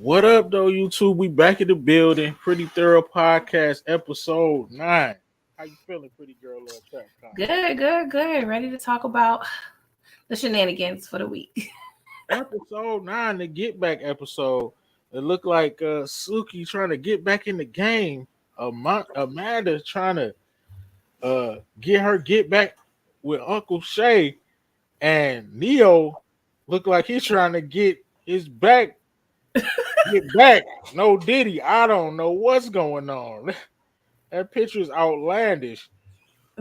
What up, though, YouTube? We back in the building. Pretty Thorough Podcast, episode 9. How you feeling, pretty girl, Love Trap Con? Good. Ready to talk about the shenanigans for the week. Episode 9, the Get Back episode. It looked like Suki trying to get back in the game. Amanda trying to get her get back with Uncle Shay. And Neo looked like he's trying to get his get back. No Diddy. I don't know what's going on. That picture is outlandish.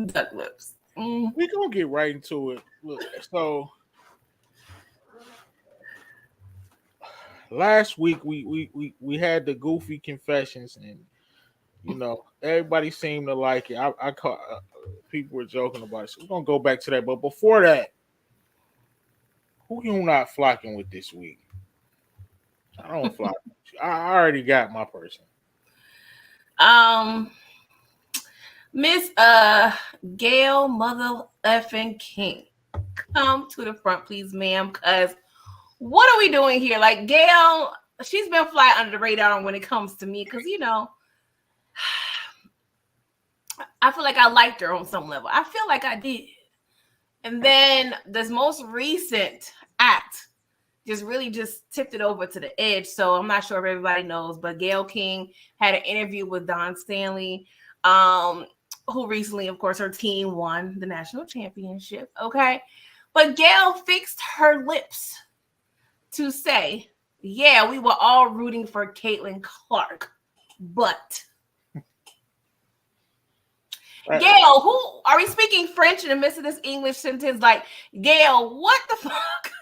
Duck lips. We gonna get right into it. Look, so last week we had the goofy confessions, and everybody seemed to like it. I caught people were joking about it, so we're gonna go back to that. But before that, who you not flocking with this week? I don't flock. I already got my person. Miss Gail Mother effing King, come to the front, please, ma'am. Cause what are we doing here? Like Gail, she's been fly under the radar when it comes to me, because I feel like I liked her on some level. I feel like I did. And then this most recent act just tipped it over to the edge. So I'm not sure if everybody knows, but Gayle King had an interview with Dawn Staley, who recently, of course, her team won the national championship. Okay. But Gayle fixed her lips to say, yeah, we were all rooting for Caitlin Clark, but Gail, who are we speaking French in the midst of this English sentence? Like, Gail, what the fuck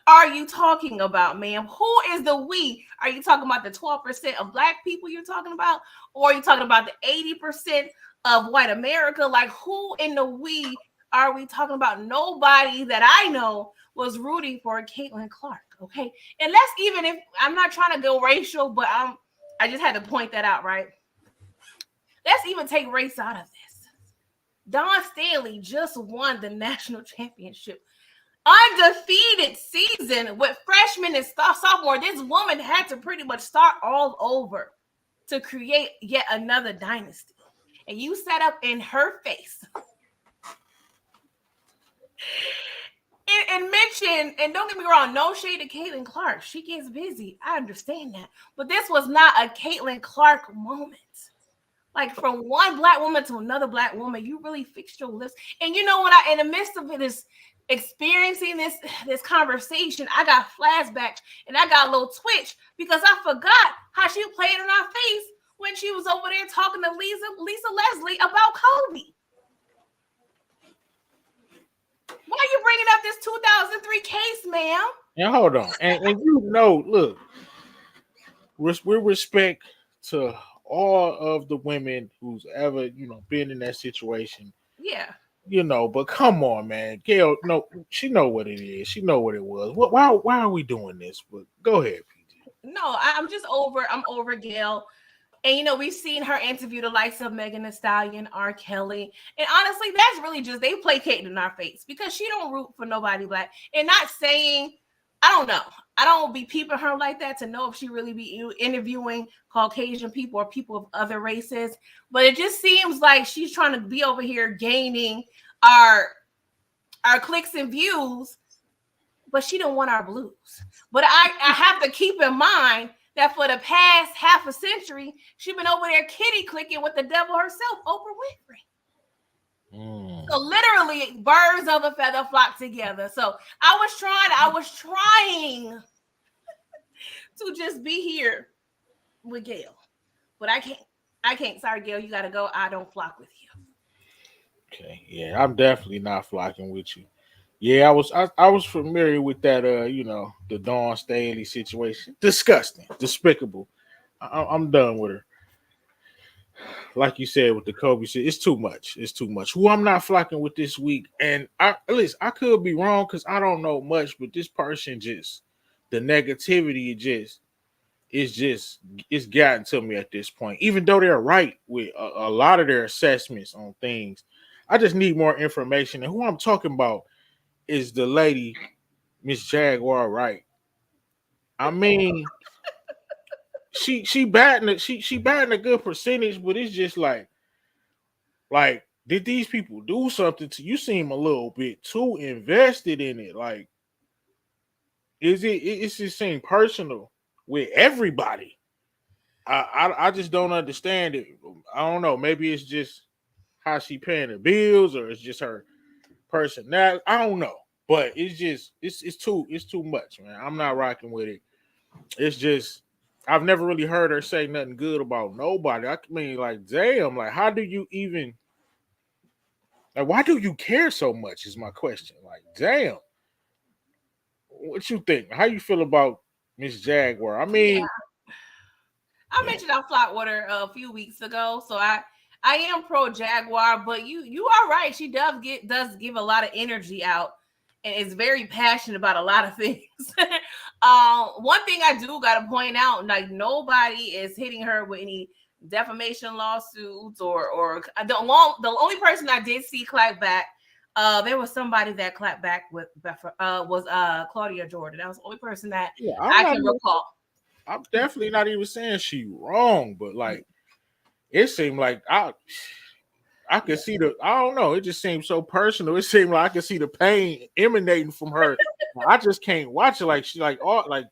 are you talking about, ma'am? Who is the we? Are you talking about the 12% of black people you're talking about? Or are you talking about the 80% of white America? Like, who in the we are we talking about? Nobody that I know was rooting for Caitlin Clark, okay? And let's even, if I'm not trying to go racial, but I just had to point that out, right? Let's even take race out of this. Dawn Staley just won the national championship. Undefeated season with freshmen and sophomore. This woman had to pretty much start all over to create yet another dynasty. And you sat up in her face and mentioned, and don't get me wrong, no shade to Caitlin Clark. She gets busy. I understand that. But this was not a Caitlin Clark moment. Like, from one black woman to another black woman, you really fixed your lips. And you know what? In the midst of this experiencing this conversation, I got flashbacks and I got a little twitch because I forgot how she played in our face when she was over there talking to Lisa Leslie about Kobe. Why are you bringing up this 2003 case, ma'am? Now hold on, and look, with respect to all of the women who's ever, been in that situation. Yeah. But come on, man. Gail, no, she know what it is. She know what it was. Why are we doing this? But go ahead, PG. No, I'm over Gail. And, we've seen her interview the likes of Megan Thee Stallion, R. Kelly. And honestly, that's really just, they placate in our face because she don't root for nobody black. And not saying, I don't know. I don't be peeping her like that to know if she really be interviewing Caucasian people or people of other races. But it just seems like she's trying to be over here gaining our clicks and views, but she don't want our blues. But I have to keep in mind that for the past half a century, she's been over there kitty clicking with the devil herself, Oprah Winfrey. So literally, birds of a feather flock together. So I was trying to just be here with Gail, but I can't. Sorry, Gail, you gotta go. I don't flock with you. Okay, yeah, I'm definitely not flocking with you. Yeah, I was familiar with that. The Dawn Staley situation. Disgusting, despicable. I'm done with her. Like you said with the Kobe shit, it's too much. It's too much. Who I'm not flocking with this week, and at least I could be wrong because I don't know much, but this person just the negativity it's gotten to me at this point. Even though they're right with a lot of their assessments on things, I just need more information. And who I'm talking about is the lady, Miss Jaguar Wright. I mean, she batting a good percentage, but it's just like did these people do something to you? Seem a little bit too invested in it. Like, it's just seem personal with everybody. I just don't understand it. I don't know. Maybe it's just how she paying the bills, or it's just her personality. I don't know. But it's just it's too much, man. I'm not rocking with it. It's just I've never really heard her say nothing good about nobody. I mean, like, damn, like, how do you even, like, why do you care so much? Is my question. Like, damn, what you think? How you feel about Miss Jaguar? I Yeah, mean, I mentioned our Flatwater a few weeks ago, so I am pro Jaguar, but you are right. She does give a lot of energy out, and is very passionate about a lot of things. One thing I do got to point out, like, nobody is hitting her with any defamation lawsuits or the only person I did see clap back. There was somebody that clapped back with was Claudia Jordan. That was the only person that yeah, I can recall. I'm definitely not even saying she wrong, but like it seemed like I could see I don't know, it just seemed so personal. It seemed like I could see the pain emanating from her. I just can't watch it. Like, she like all like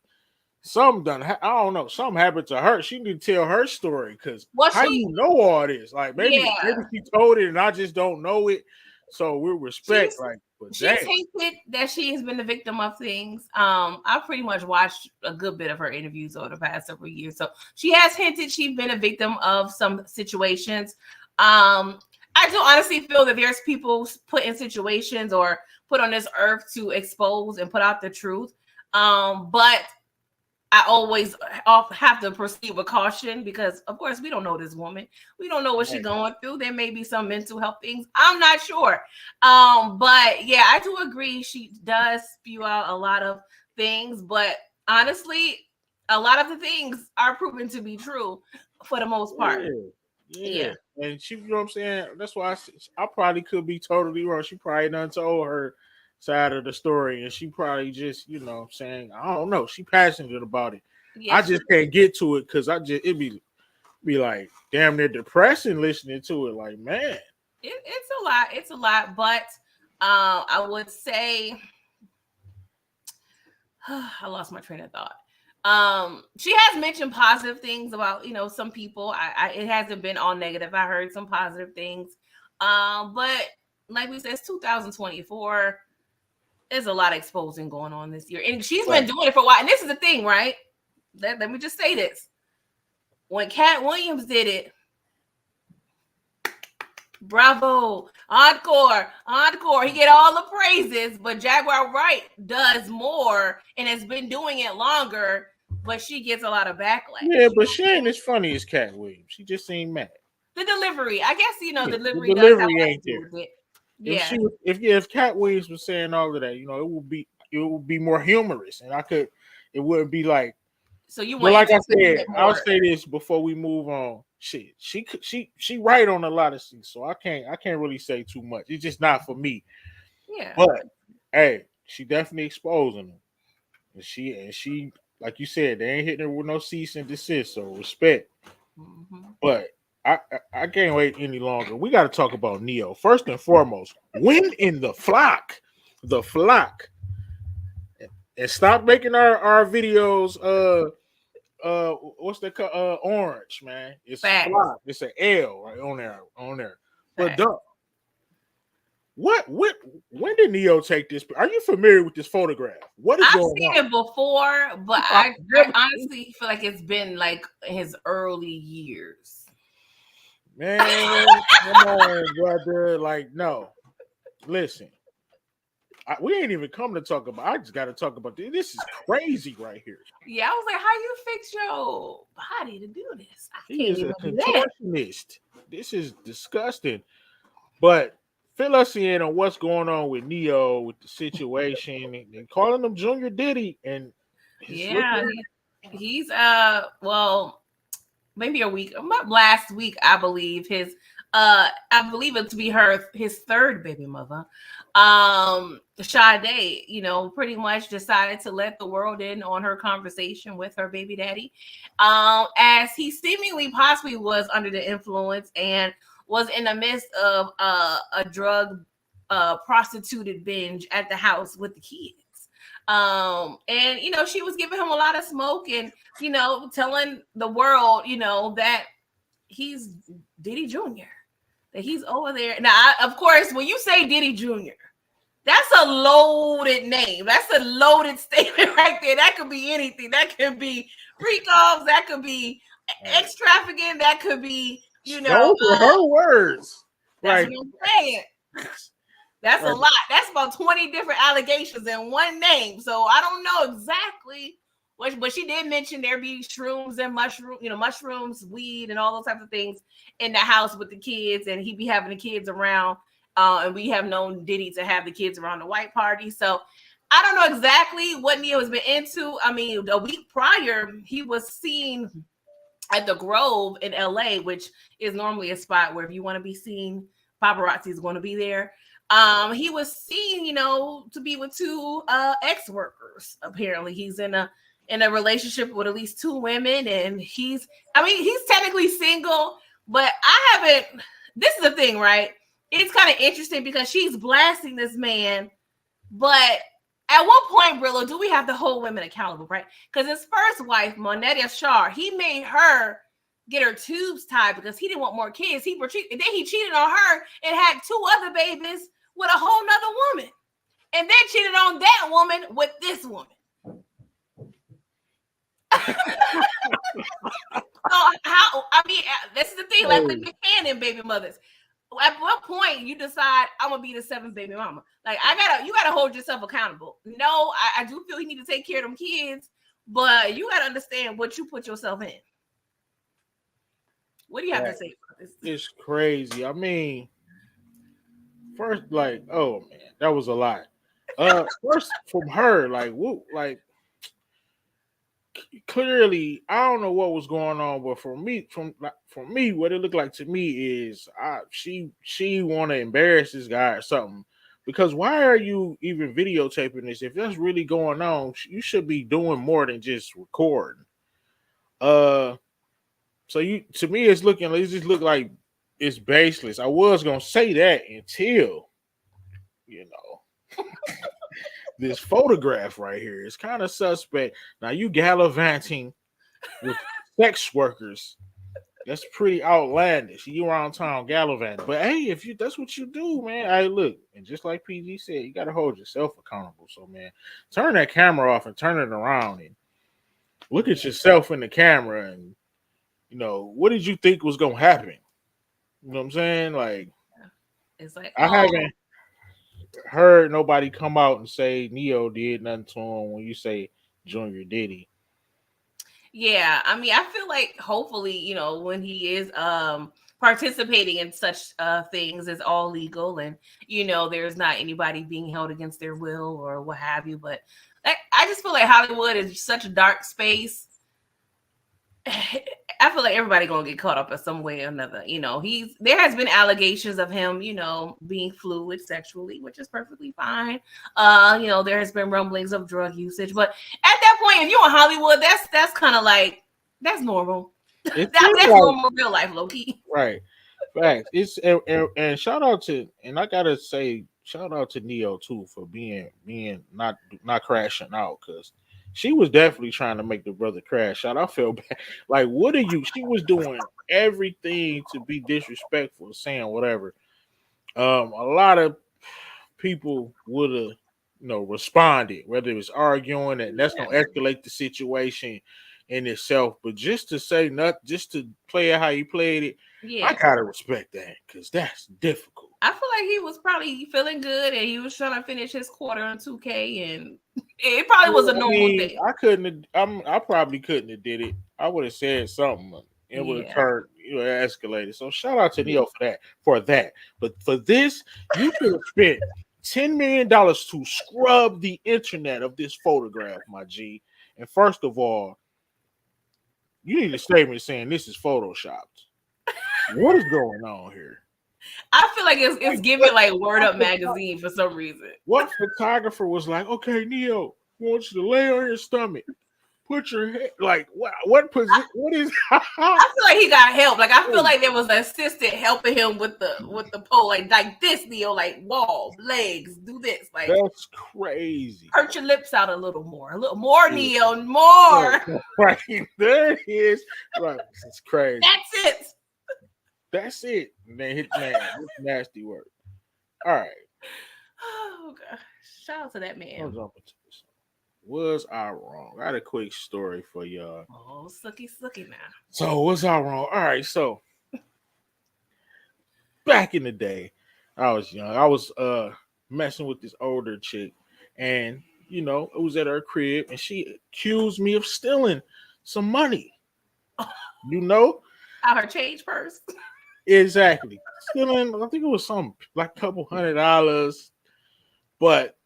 something done. I don't know, something happened to her. She need to tell her story, because Well, how you know all this? Like, maybe yeah, she told it and I just don't know it. So we respect, she's like, but she's damn. hinted that she has been the victim of things. I pretty much watched a good bit of her interviews over the past several years, so she has hinted she's been a victim of some situations. I do honestly feel that there's people put in situations or put on this earth to expose and put out the truth. But I always have to proceed with caution, because, of course, we don't know this woman. We don't know what she's going through. There may be some mental health things. I'm not sure. But yeah, I do agree. She does spew out a lot of things, but honestly, a lot of the things are proven to be true for the most part. Yeah. And she, you know what I'm saying? That's why I probably could be totally wrong. She probably done told her side of the story, and she probably just, you know what I'm saying, I don't know. She passionate about it. Yeah, I just can't get to it because it'd be like damn near depressing listening to it. Like, man. it's a lot. It's a lot, but I would say I lost my train of thought. She has mentioned positive things about, some people. It hasn't been all negative. I heard some positive things. But like we said, it's 2024. There's a lot of exposing going on this year, and she's been doing it for a while. And this is the thing, right? Let me just say this: when Cat Williams did it, bravo, encore. He get all the praises, but Jaguar Wright does more and has been doing it longer, but she gets a lot of backlash. Yeah, but she ain't as funny as Cat Williams. She just seemed mad. The delivery, I guess, the delivery ain't there. Yeah. If Cat Williams was saying all of that, it would be more humorous, and it wouldn't be like. So you want, like I said, I'll say this before we move on. Shit, she right on a lot of things, so I can't really say too much. It's just not for me. Yeah. But hey, she definitely exposing them, and she like you said, they ain't hitting her with no cease and desist. So respect. Mm-hmm. But I can't wait any longer. We got to talk about Neo first and foremost. Win in the flock, and stop making our videos. What's the orange, man? It's flock. It's an L right on there. But when did Neo take this? Are you familiar with this photograph? What is I've going on? seen it before, but I honestly feel like it's been like his early years. Man, come on, brother. Like, no. Listen, we ain't even come to talk about. I just got to talk about this. This is crazy right here. Yeah, I was like, how you fix your body to do this? He is a contortionist. This is disgusting. But fill us in on what's going on with Neo, with the situation, and calling him Junior Diddy. And he's maybe a week, last week, I believe I believe it to be his third baby mother. Sade, pretty much decided to let the world in on her conversation with her baby daddy, as he seemingly possibly was under the influence and was in the midst of a drug prostituted binge at the house with the kids. And she was giving him a lot of smoke and telling the world that he's Diddy Jr., that he's over there. Now, of course, when you say Diddy Jr., that's a loaded name. That's a loaded statement right there. That could be anything. That could be freak-offs. That could be ex-trafficking. That could be, those were her words. That's what I'm saying. That's a lot. That's about 20 different allegations in one name. So I don't know exactly what, but she did mention there be shrooms and mushrooms, weed, and all those types of things in the house with the kids, and he be having the kids around. And we have known Diddy to have the kids around the white party. So I don't know exactly what Ne-Yo has been into. I mean, a week prior, he was seen at the Grove in LA, which is normally a spot where if you want to be seen, paparazzi is going to be there. He was seen, to be with two ex-workers. Apparently, he's in a relationship with at least two women, and he's technically single, but I haven't. This is the thing, right? It's kind of interesting because she's blasting this man, but at what point, Brillo, do we have to hold women accountable, right? Because his first wife, Monetia Shar, he made her get her tubes tied because he didn't want more kids. And then he cheated on her and had two other babies with a whole nother woman, and then cheated on that woman with this woman. So this is the thing, like with Buchanan baby mothers. At what point you decide I'm gonna be the seventh baby mama? Like you gotta hold yourself accountable. No, I do feel you need to take care of them kids, but you gotta understand what you put yourself in. What do you have to say about this? It's crazy. I mean, first, oh man, that was a lot. First from her, clearly, I don't know what was going on, but for me, what it looked like to me is she want to embarrass this guy or something. Because why are you even videotaping this? If that's really going on, you should be doing more than just recording. So to me, it just look like it's baseless. I was gonna say that until this photograph right here is kind of suspect. Now you gallivanting with sex workers. That's pretty outlandish. You around town gallivanting. But hey, that's what you do, man. Hey, look, and just like PG said, you gotta hold yourself accountable. So man, turn that camera off and turn it around and look at yourself in the camera and what did you think was gonna happen? You know what I'm saying? Like it's like I haven't heard nobody come out and say Ne-Yo did nothing to him when you say Junior Diddy. Yeah, I mean, I feel like hopefully, when he is participating in such things, is all legal, and there's not anybody being held against their will or what have you. But I just feel like Hollywood is such a dark space. I feel like everybody gonna get caught up in some way or another. There has been allegations of him, being fluid sexually, which is perfectly fine. There has been rumblings of drug usage, but at that point, if you're in Hollywood, that's kind of like that's normal. That's normal real life, low key. Right. Facts. It's and shout out to, and I gotta say shout out to Ne-Yo too for being not crashing out, because she was definitely trying to make the brother crash out. I felt bad. Like, what are you? She was doing everything to be disrespectful, saying whatever. A lot of people would have, responded, whether it was arguing, and that's gonna escalate the situation in itself. But just to say nothing, just to play it how you played it, I gotta respect that, because that's difficult. I feel like he was probably feeling good and he was trying to finish his quarter on 2K, and it probably was a normal thing. I probably couldn't have did it. I would have said something. It would have turned, escalated. So shout out to Ne-Yo for that. But for this, you could have spent $10 million to scrub the internet of this photograph, my G. And first of all, you need a statement saying this is photoshopped. What is going on here? I feel like it's giving like Word Up magazine for some reason. What photographer was like, okay, Neo, I want you to lay on your stomach. Put your head like what position? What is? I feel like he got help. Like I feel like there was an assistant helping him with the pole, like this, Neo, like wall, legs, do this, like That's crazy. hurt your lips out a little more, Neo, more. Right there it is. Right, it's crazy. That's it. Man, hit man. It's nasty work. All right. Oh gosh, shout out to that man. Was I wrong? I got a quick story for y'all. Oh, sucky now. So was I wrong? All right. So back in the day, I was young. I was messing with this older chick, and it was at her crib, and she accused me of stealing some money. Out her change purse. Exactly. Stealing, I think it was some like a couple $100, but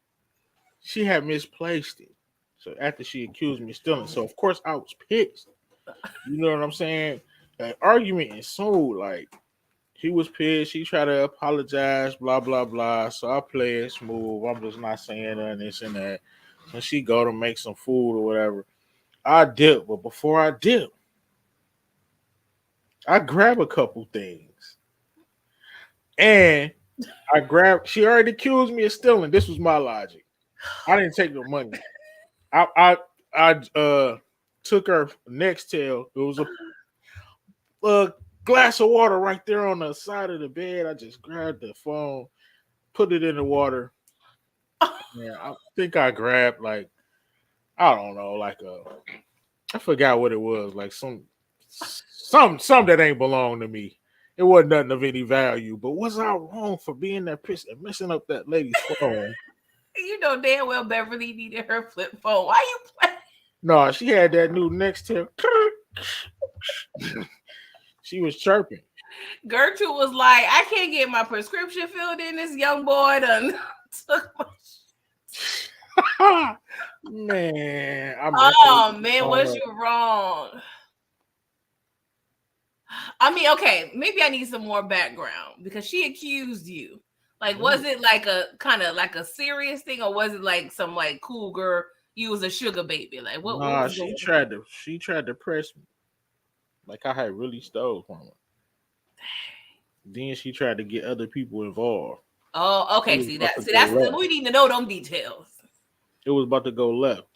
she had misplaced it. So after she accused me of stealing, so of course I was pissed. You know what I'm saying? An argument ensued. Like he was pissed. She tried to apologize. Blah blah blah. So I play it smooth. I'm just not saying this and that. So she go to make some food or whatever. I dip, but before I dip, I grab a couple things, and she already accused me of stealing. This was my logic. I didn't take the money. I took her Nextel. It was a glass of water right there on the side of the bed. I just grabbed the phone, put it in the water. Yeah, I think I grabbed like I don't know, I forgot what it was, like some that ain't belong to me. It wasn't nothing of any value. But was I wrong for being that pissed and messing up that lady's phone? You know damn well Beverly needed her flip phone. Why you playing? No, she had that new Nextel. She was chirping. Gertrude was like, I can't get my prescription filled in. This young boy done took my man. Was you wrong? I mean, okay, maybe I need some more background because she accused you. Like, was it like a kind of like a serious thing, or was it like some like cool girl? You was a sugar baby. Like what? Nah, she tried to press me. Like I had really stole from her. Then she tried to get other people involved. Oh, okay. We need to know them details. It was about to go left.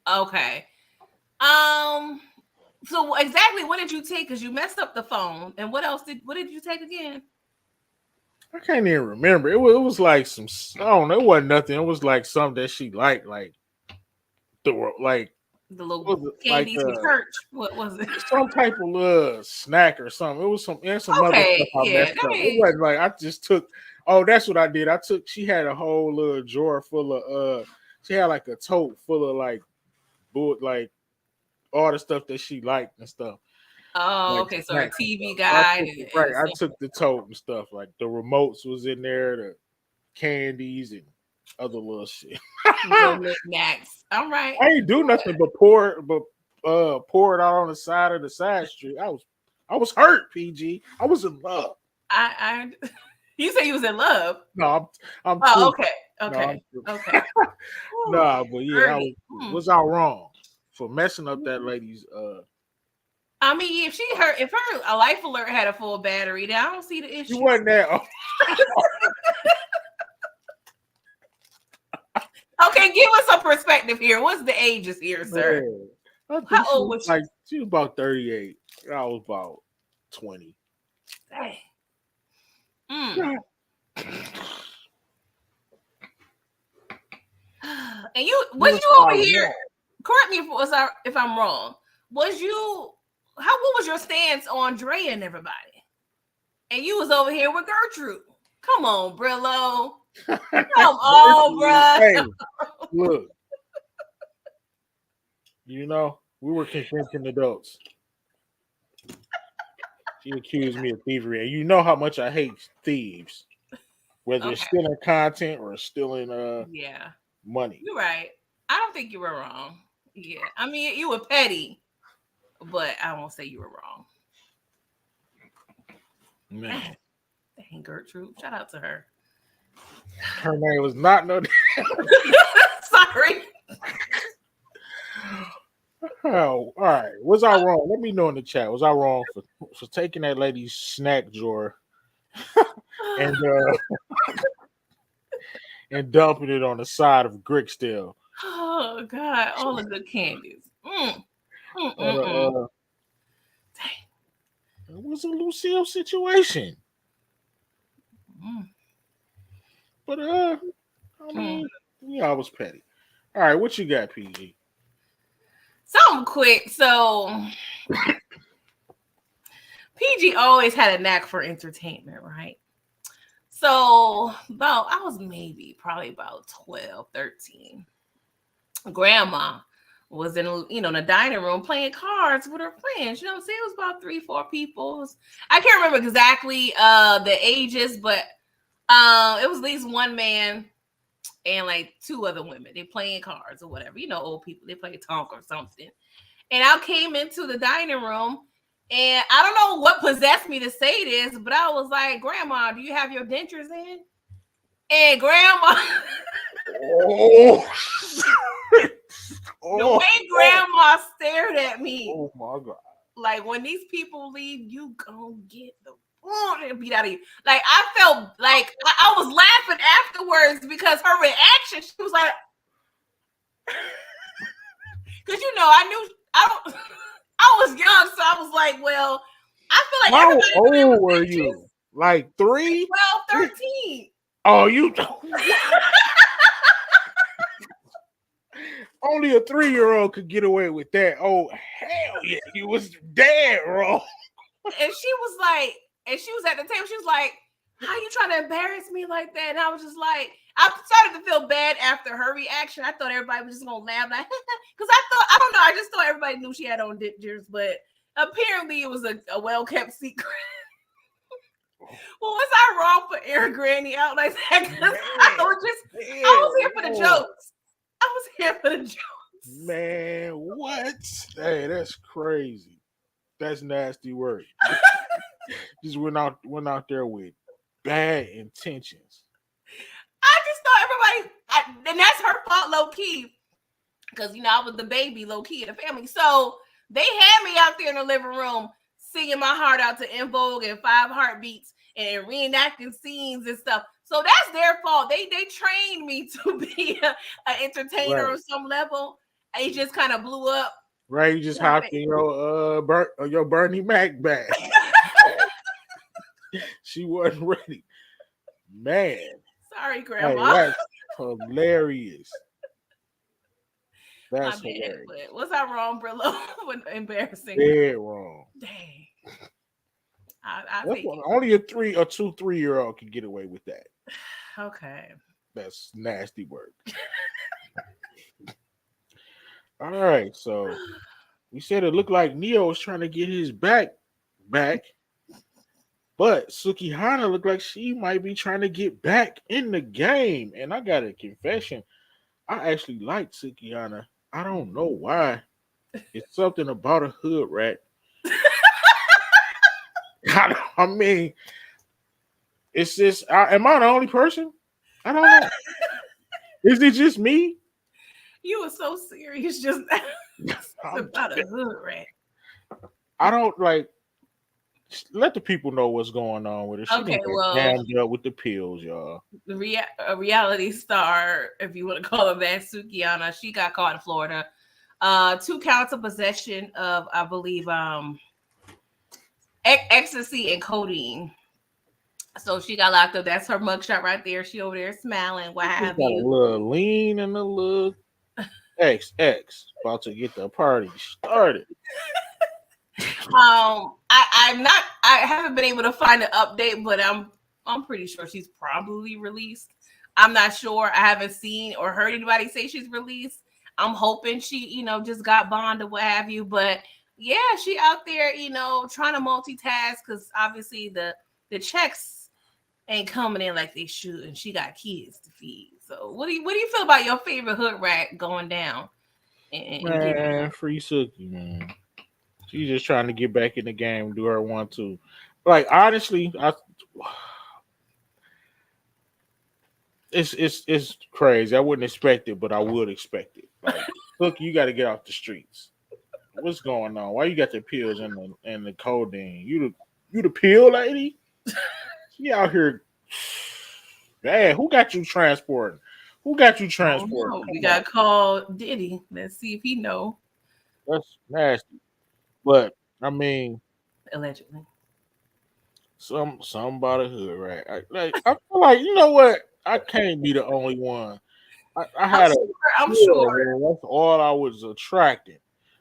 Okay. So exactly what did you take? Because you messed up the phone, and what did you take again? I can't even remember. It was like some. I don't know. It wasn't nothing. It was like something that she liked, like the little candies from church. What was it? Some type of snack or something. It was some other stuff I messed up. It wasn't like I just took. Oh, that's what I did. She had a whole little drawer full of. She had like a tote full of like all the stuff that she liked and stuff. Oh, like, okay. So her TV guide. I took the tote and stuff. Like the remotes was in there, the candies and other little shit. Snacks. All right. I ain't do nothing but pour it out on the side of the side street. I was hurt, PG. I was in love. You say you was in love? No, I'm oh, okay. Okay. Nah, but yeah, was I wrong for messing up that lady's I mean, if her life alert had a full battery, then I don't see the issue. You wasn't there. Okay, give us a perspective here. What's the ages here, sir? How old was she? Like she was about 38. I was about 20. Dang. And you over here? Correct me if I'm wrong. What was your stance on Dre and everybody? And you was over here with Gertrude. Come on, Brillo. Come on, bro. Hey, look. We were consenting adults. She accused me of thievery. And you know how much I hate thieves. Whether it's stealing content or stealing money. You're right. I don't think you were wrong. Yeah. I mean, you were petty, but I won't say you were wrong. Man. Dang, Gertrude. Shout out to her. Her name was not no. Sorry. Oh, all right. Was I wrong? Let me know in the chat. Was I wrong for taking that lady's snack drawer and and dumping it on the side of Gricksteel? Oh God, all the good candies. It was a Lucille situation. But I mean, yeah, I was petty. All right, what you got, PG? Something quick. So PG always had a knack for entertainment, right? So I was probably about 12, 13. Grandma was in the dining room playing cards with her friends. You know what I'm saying? It was about 3-4 people. I can't remember exactly the ages, but it was at least one man and like 2 other women. They playing cards or whatever. Old people, they play Tonk or something. And I came into the dining room, and I don't know what possessed me to say this, but I was like, Grandma, do you have your dentures in? And Grandma, the way Grandma stared at me. Oh my God. Like, when these people leave, you gonna get the and beat out of you. Like, I felt like I was laughing afterwards because her reaction, she was like, because I was young, so I was like, well, I feel like how old were you? Like 3? 12, 13. Oh, you only a 3-year-old could get away with that. Oh, hell yeah, you was dead wrong. And she was at the table, she was like, how you trying to embarrass me like that? And I was just like, I started to feel bad after her reaction. I thought everybody was just gonna laugh, like, because I don't know, I just thought everybody knew she had on dentures, but apparently it was a well-kept secret. Well, was I wrong for airing Granny out like that? Because I was here for the jokes. I was here for the jokes. Man, what? Hey, that's crazy. That's nasty work. Just went out there with bad intentions. I just thought everybody, and that's her fault, low key, because I was the baby, low key in the family. So they had me out there in the living room singing my heart out to En Vogue and 5 Heartbeats and reenacting scenes and stuff. So that's their fault. They trained me to be an entertainer on some level. And it just kind of blew up. Right, you just hopped in your Bernie Mac bag. She wasn't ready. Man. Sorry, Grandma. Hey, that's hilarious. That's hilarious. But was I wrong, Brillo? Embarrassing. Dead wrong. Dang. Only a 2, 3-year-old can get away with that. Okay. That's nasty work. All right, so we said it looked like Neo was trying to get his back, but Sukihana looked like she might be trying to get back in the game. And I got a confession. I actually like Sukihana. I don't know why. It's something about a hood rat. I mean, it's just, am I the only person? I don't know. Is it just me? You were so serious just about a hood rat. I don't let the people know what's going on with her. She okay, well, damned up with the pills, y'all. A reality star, if you want to call her that, Sukihana, she got caught in Florida. 2 counts of possession of, I believe, ecstasy and codeine. So she got locked up. That's her mugshot right there. She over there smiling. What have you? A little lean and a little XX about to get the party started. I haven't been able to find an update, but I'm pretty sure she's probably released. I'm not sure. I haven't seen or heard anybody say she's released. I'm hoping she, just got bond or what have you. But yeah, she out there, trying to multitask because obviously the checks ain't coming in like they should, and she got kids to feed. So what do you feel about your favorite hood rat going down? Man, free Suki, man. She's just trying to get back in the game, do her 1-2. Like, honestly, it's crazy. I wouldn't expect it, but I would expect it. Like, look, you got to get off the streets. What's going on? Why you got the pills and the codeine? You the pill lady? She out here. Man, who got you transporting? Who got you I don't transporting? know. We Come on, got to call Diddy. Let's see if he know. that's nasty. But I mean, Allegedly. some about the hood, right? I feel like you know what? I can't be the only one. I I'm had a sure. I'm pill, sure. man. That's all I was attracting.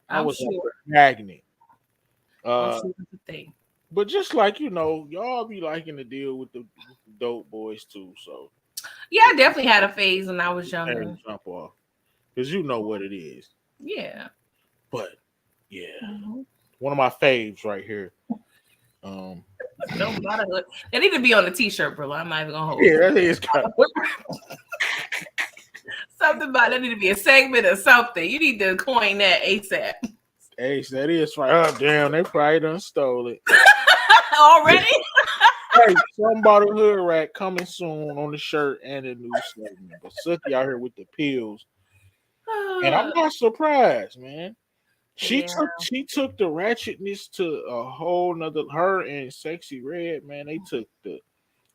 I I'm was like sure. a magnet. I'm Uh, sure it's a thing. but just like y'all be liking to deal with the dope boys too. So Yeah, I definitely had a phase when I was and younger. jump off because you know what it is. Yeah. But yeah, Mhm. one of my faves right here. Um, Don't bother hood. They need to be on a t-shirt, bro. I'm not even gonna hold yeah, you. that is kind of. Something about that need to be a segment or something. You need to coin that ASAP. Ace, that is right. Oh damn, they probably done stole it. Already? Hey, somebody hood rat coming soon on the shirt and a new segment. But Suki out here with the pills, and I'm not surprised, man. Yeah. She took the ratchetness to a whole nother. Her and Sexy Red, man, they took the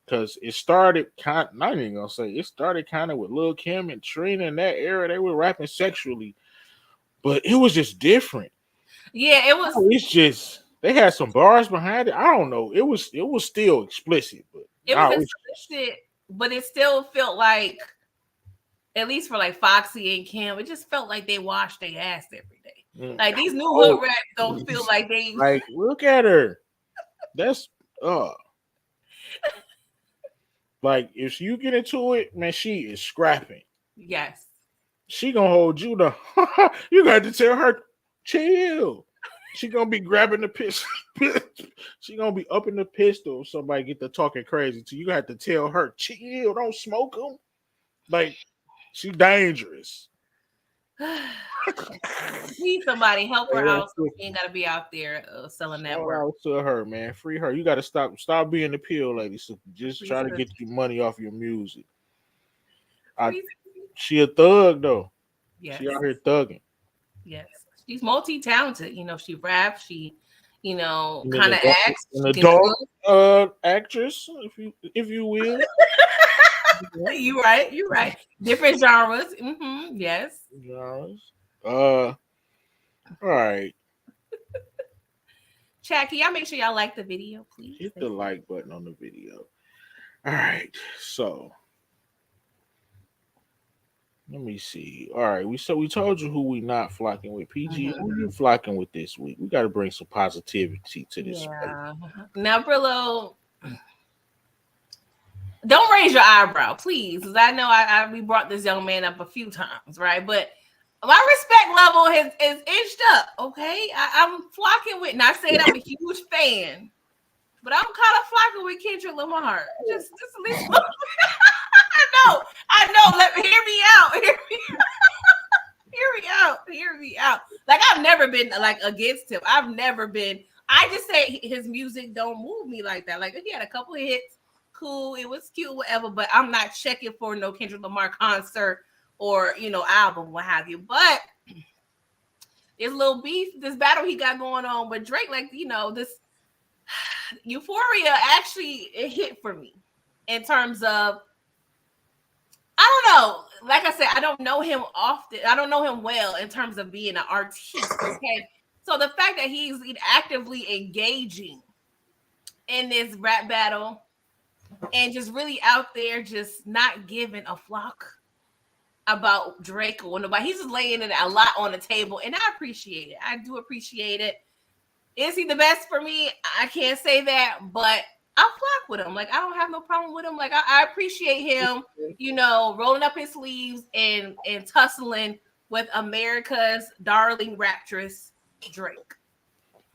because it started kind. Not even gonna say it started kind of with Lil Kim and Trina in that era. They were rapping sexually, but it was just different. Yeah, it was It's just they had some bars behind it. I don't know. It was still explicit, but it was now it's explicit, but it still felt like, at least for like Foxy and Kim, it just felt like they washed their ass every day. Like these new oh, hood rats don't feel like they. like look at her. That's like if you get into it, man, she is scrapping. Yes. She gonna hold you to. You got to tell her chill. She gonna be grabbing the pistol. She gonna be up in the pistol. If somebody get to talking crazy to you, got to tell her chill. Don't smoke them. Like she dangerous. Need somebody help her Hey, out so she ain't gotta be out there selling that shout work. out to her, man. Free her. You got to stop being the pill lady. So just Free try to Suki. get your money off your music. Free Suki. She a thug though. Yes. She out here thugging. Yes. She's multi-talented. She raps, she, An kind of adult, acts. an She can adult actress, if you will. cook. You right. Different genres. Yes. Genres. All right. Chat, can y'all make sure y'all like the video, please? Hit the like button on the video. All right. So let me see. All right. We told you who we not flocking with. PG, who you flocking with this week? We got to bring some positivity to this. Yeah. Now, Brillo, don't raise your eyebrow, please, because I know we brought this young man up a few times, right? But my respect level is inched up. Okay, I'm flocking with. Not saying I'm a huge fan, but I'm kind of flocking with Kendrick Lamar. Just at least. I know. Let me hear me out. Hear me out. Like I've never been like against him. I've never been. I just say his music don't move me like that. Like he had a couple of hits, cool. It was cute, whatever. But I'm not checking for no Kendrick Lamar concert or album, what have you. But this little beef, this battle he got going on with Drake, like this Euphoria actually it hit for me in terms of. I don't know. Like I said, I don't know him often. I don't know him well in terms of being an artiste. Okay. So the fact that he's actively engaging in this rap battle and just really out there, just not giving a flock about Drake or nobody. He's just laying it a lot on the table. And I appreciate it. I do appreciate it. Is he the best for me? I can't say that, but I'll flock with him. Like, I don't have no problem with him. Like, I appreciate him, rolling up his sleeves and tussling with America's darling raptress, Drake.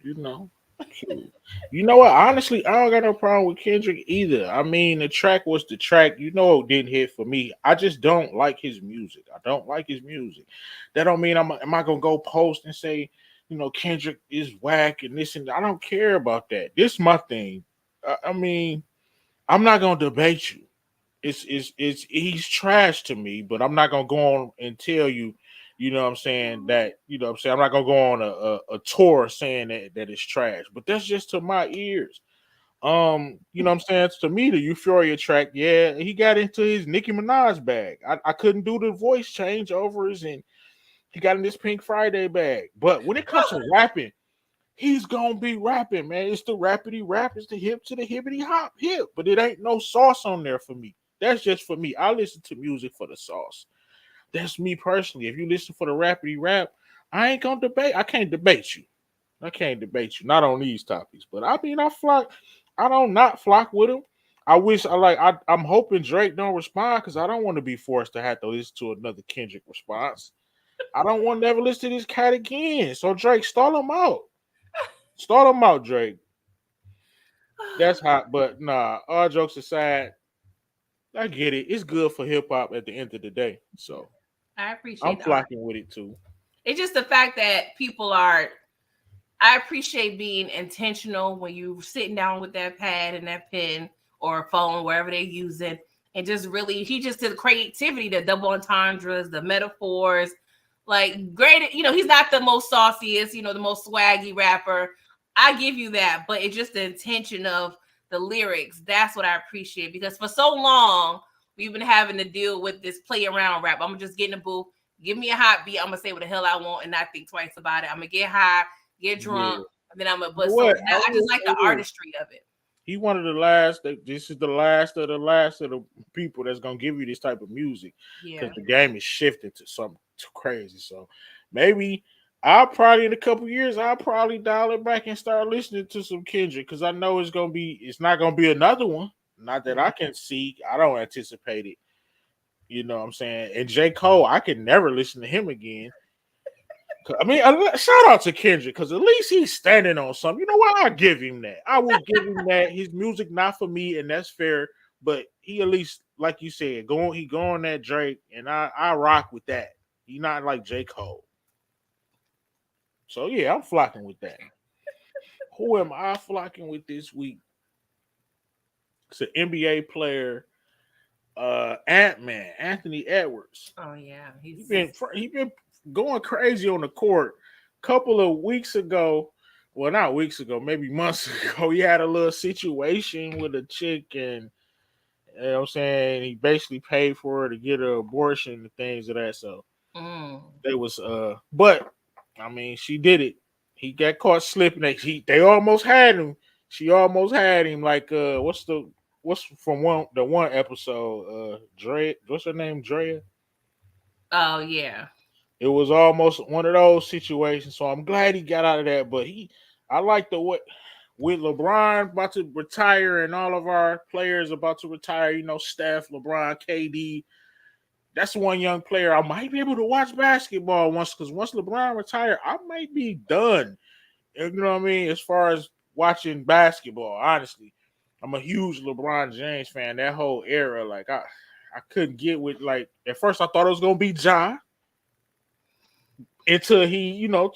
You know what? Honestly, I don't got no problem with Kendrick either. I mean, the track was the track. It didn't hit for me. I just don't like his music. I don't like his music. That don't mean am I gonna go post and say, Kendrick is whack and this and that. I don't care about that. This is my thing. I mean, I'm not gonna debate you. it's he's trash to me, but I'm not gonna go on and tell you, you know what I'm saying, that you know what I'm saying, I'm not gonna go on a tour saying that it's trash, but that's just to my ears. You know what I'm saying? To me, the Euphoria track, yeah, he got into his Nicki Minaj bag. I couldn't do the voice changeovers, and he got in this Pink Friday bag. But when it comes to rapping, he's gonna be rapping, man. It's the rapidy rap, it's the hip to the hippity hop hip, but it ain't no sauce on there for me. That's just for me. I listen to music for the sauce. That's me personally. If you listen for the rapidy rap, I ain't gonna debate. I can't debate you. I can't debate you. Not on these topics. But I mean, I don't not flock with him. I'm hoping Drake don't respond because I don't want to be forced to have to listen to another Kendrick response. I don't want to ever listen to this cat again. So Drake, stall him out. Start him out, Drake. That's hot, but nah. All jokes aside, I get it. It's good for hip hop at the end of the day. So I I'm appreciate that. flocking with it too. It's just the fact that people are. I appreciate being intentional when you sitting down with that pad and that pen or phone, wherever they're using, and just really, he just did the creativity, the double entendres, the metaphors, like great. You know, he's not the most sauciest, you know, the most swaggy rapper. I give you that, but it's just the intention of the lyrics. That's what I appreciate, because for so long we've been having to deal with this play around rap. I'm gonna just get in the booth, give me a hot beat, I'm gonna say what the hell I want and not think twice about it. I'm gonna get high, get drunk, and then I'm gonna. But so I just like the artistry of it. He one of the last. This is the last of the people that's gonna give you this type of music, because the game is shifting to something crazy. So maybe I'll probably in a couple years I'll probably dial it back and start listening to some Kendrick, because I know it's not gonna be another one. Not that I can see. I don't anticipate it. You know what I'm saying? And J. Cole, I can never listen to him again. I mean, shout out to Kendrick, because at least he's standing on something. You know what? I'll give him that. I will give him that. His music not for me, and that's fair. But he at least, like you said, he going that Drake, and I rock with that. He not like J. Cole. So yeah, I'm flocking with that. Who am I flocking with this week? It's an NBA player, Ant-Man, Anthony Edwards. Oh yeah, he been going crazy on the court. Couple of weeks ago, well, not weeks ago, maybe months ago, he had a little situation with a chick, and you know what I'm saying, he basically paid for her to get an abortion and things of that. So they was but I mean, she did it. He got caught slipping. They almost had him. She almost had him. Like what's from the one episode? Dre. What's her name? Drea. Oh yeah. It was almost one of those situations. So I'm glad he got out of that. But I like with LeBron about to retire and all of our players about to retire. You know, Steph, LeBron, KD. That's one young player I might be able to watch basketball because once LeBron retire, I might be done. You know what I mean? As far as watching basketball, honestly, I'm a huge LeBron James fan. That whole era, like I couldn't get with, like, at first I thought it was gonna be Ja, until he, you know,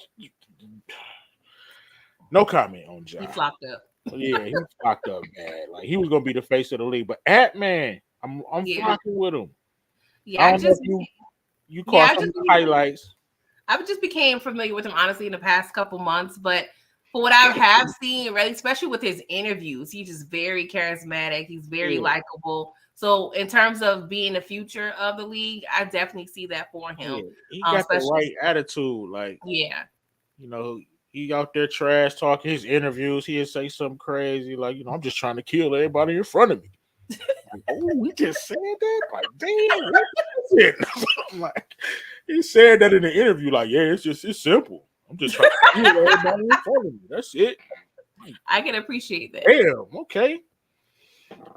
no comment on Ja. He flopped up. Yeah, he flopped up bad. Like he was gonna be the face of the league, but Ant-Man, I'm flocking with him. Yeah, I just you caught some highlights. I just became familiar with him honestly in the past couple months, but for what I have seen, really, especially with his interviews, he's just very charismatic. He's very likable. So in terms of being the future of the league, I definitely see that for him. Yeah, he got the right attitude. Like, you know, he out there trash talking his interviews. He'll say something crazy like, you know, I'm just trying to kill everybody in front of me. Like, oh, we just said that? Like, damn, that's it. Like, he said that in the interview. Like, yeah, it's simple. I'm just trying to kill everybody in front of me. That's it. I can appreciate that. Damn, okay.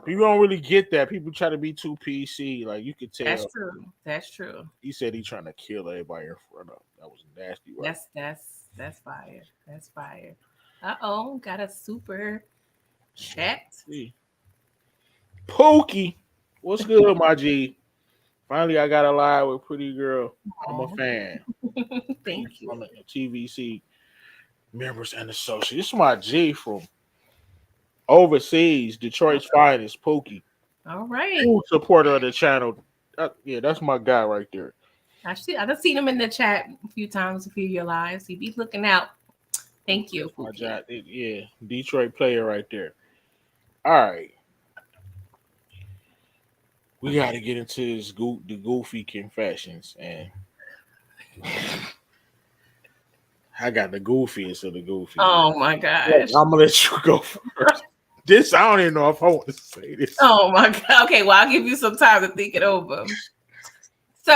People don't really get that. People try to be too PC. Like, you could tell. That's true. That's true. He said he's trying to kill everybody in front of him. That was nasty. Right? That's fire. That's fire. Uh-oh, got a super chat. Pookie, what's good, my G? Finally, I got a live with Pretty Girl. I'm a fan. Thank you. I'm a TVC members and associates. This is my G from overseas, Detroit's finest, Pookie. All right. True supporter of the channel. Yeah, that's my guy right there. Actually, I've seen him in the chat a few times, a few of your lives. He be looking out. Thank you, That's my Pookie. guy. Yeah, Detroit player right there. All right. We got to get into the goofy confessions, and I got the goofiest of the goofy. Oh my gosh. I'm gonna let you go first. This I don't even know if I want to say this. Oh my god. Okay, well I'll give you some time to think it over. So,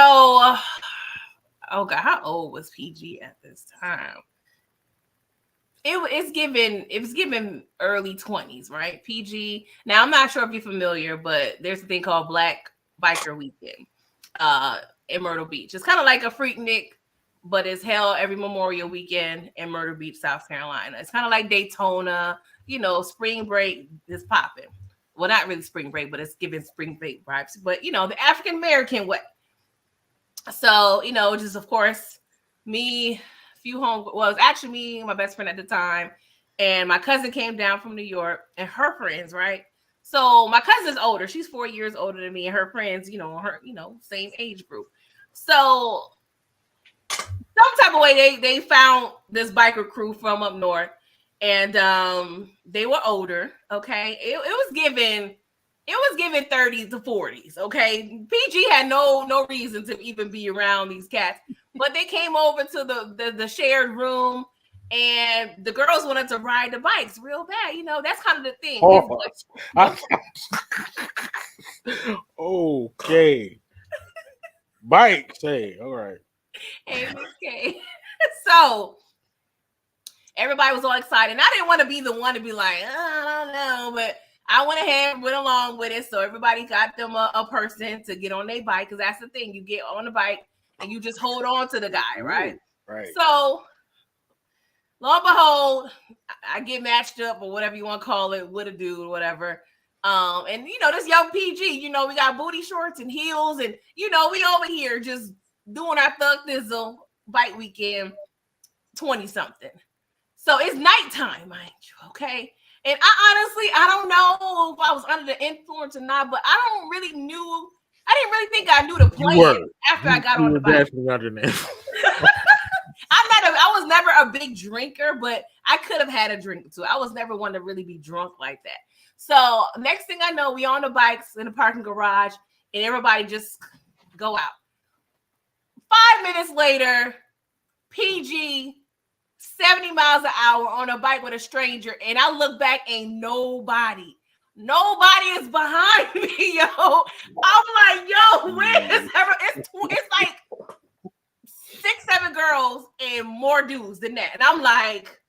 oh god, how old was PG at this time? It was given early 20s, right? PG. Now I'm not sure if you're familiar, but there's a thing called Black Biker Weekend in Myrtle Beach. It's kind of like a Freaknik, but it's held every Memorial Weekend in Myrtle Beach, South Carolina. It's kind of like Daytona, spring break is popping. Well, not really spring break, but it's giving spring break vibes. But the African American way. So, just of course, me, few home. Well, it was actually me, my best friend at the time, and my cousin came down from New York, and her friends, right? So my cousin's older; she's 4 years older than me, and her friends, same age group. So some type of way, they found this biker crew from up north, and they were older. Okay, it was given. It was given 30s to 40s. Okay, PG had no reason to even be around these cats, but they came over to the shared room, and the girls wanted to ride the bikes real bad. That's kind of the thing. Okay. Bikes. Hey, all right. Okay. So everybody was all excited. And I didn't want to be the one to be like, I don't know, but I went ahead, went along with it. So everybody got them a person to get on their bike, because that's the thing. You get on the bike and you just hold on to the guy, right? Right. So lo and behold, I get matched up, or whatever you want to call it, with a dude or whatever. And this young PG, we got booty shorts and heels, and we over here just doing our thug thizzle bike weekend, 20 something. So it's nighttime, mind you, okay? And I don't know if I was under the influence or not, but I didn't really think I knew the plan after I got on the bike. I was never a big drinker, but I could have had a drink too. I was never one to really be drunk like that. So next thing I know, we on the bikes in the parking garage, and everybody just go out. 5 minutes later, PG 70 miles an hour on a bike with a stranger, and I look back, ain't nobody is behind me, yo. I'm like, yo, where is everyone? It's like 6-7 girls and more dudes than that, and I'm like,